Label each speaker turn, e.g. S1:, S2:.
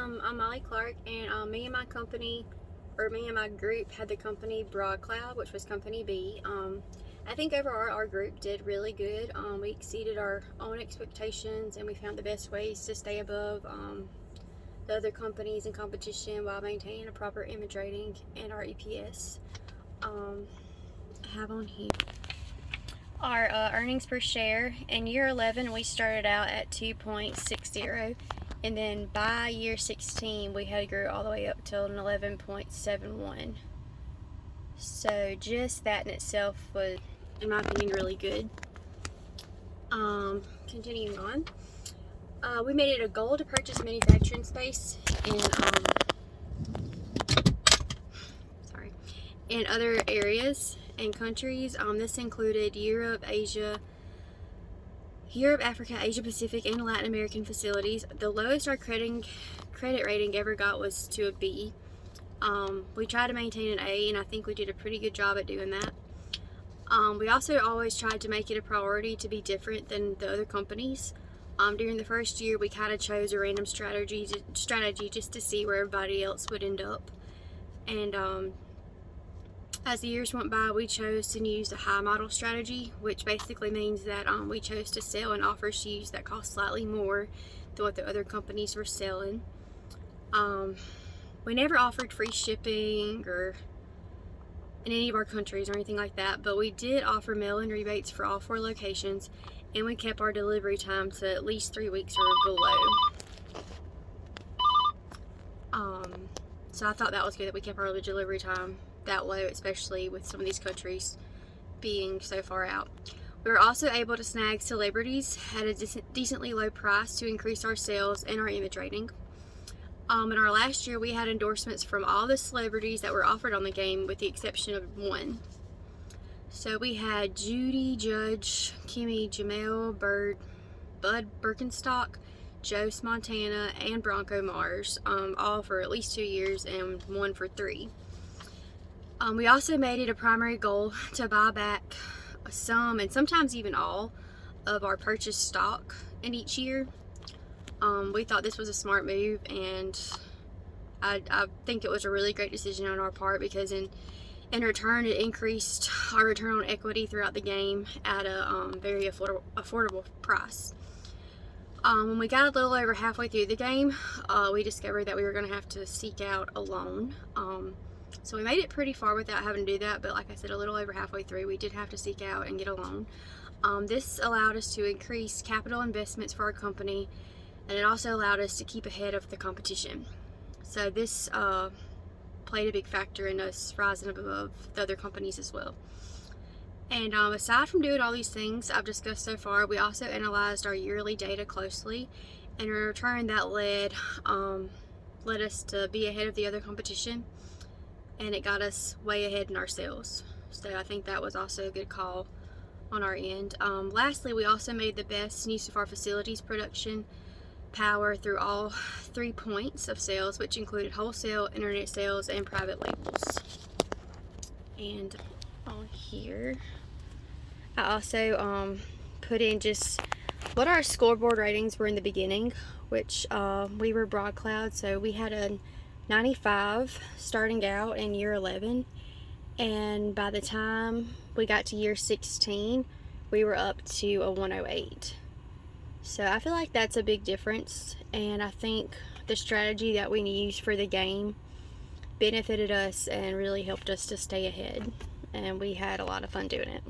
S1: I'm Molly Clark, and me and my company, or me and my group, had the company Broad Cloud, which was Company B. I think overall our group did really good. We exceeded our own expectations, and we found the best ways to stay above the other companies in competition while maintaining a proper image rating and our EPS. I have on here our earnings per share. In year 11, we started out at 2.60. And then by year 16, we had to grow all the way up to an 11.71. So just that in itself was, in my opinion, really good. Continuing on, we made it a goal to purchase manufacturing space in other areas and countries. This included Europe, Africa, Asia Pacific, and Latin American facilities. The lowest our credit rating ever got was to a B. We tried to maintain an A, and I think we did a pretty good job at doing that. We also always tried to make it a priority to be different than the other companies. During the first year, we kind of chose a random strategy just to see where everybody else would end up. And as the years went by, we chose to use a high model strategy, which basically means that we chose to sell and offer shoes that cost slightly more than what the other companies were selling. We never offered free shipping or in any of our countries or anything like that, but we did offer mail-in rebates for all 4 locations, and we kept our delivery time to at least 3 weeks or below. So I thought that was good that we kept our delivery time that low, especially with some of these countries being so far out. We were also able to snag celebrities at a decently low price to increase our sales and our image rating. In our last year, we had endorsements from all the celebrities that were offered on the game, with the exception of one. So we had Judy, Judge, Kimmy, Jamel, Bud Birkenstock, Joe Montana, and Bronco Mars, all for at least 2 years and one for 3. We also made it a primary goal to buy back some, and sometimes even all, of our purchased stock in each year. We thought this was a smart move, and I think it was a really great decision on our part, because in return it increased our return on equity throughout the game at a very affordable price. When we got a little over halfway through the game, we discovered that we were going to have to seek out a loan. So we made it pretty far without having to do that, but like I said, a little over halfway through, we did have to seek out and get a loan. This allowed us to increase capital investments for our company, and it also allowed us to keep ahead of the competition. So this played a big factor in us rising above the other companies as well. And aside from doing all these things I've discussed so far, we also analyzed our yearly data closely, and in return that led us to be ahead of the other competition, and it got us way ahead in our sales. So I think that was also a good call on our end. Lastly, we also made the best use of our facilities production power through all 3 points of sales, which included wholesale, internet sales, and private labels. And on here, I also put in just what our scoreboard ratings were in the beginning, which we were Broad Cloud, so we had a 95 starting out in year 11, and by the time we got to year 16, we were up to a 108. So I feel like that's a big difference, and I think the strategy that we used for the game benefited us and really helped us to stay ahead, and we had a lot of fun doing it.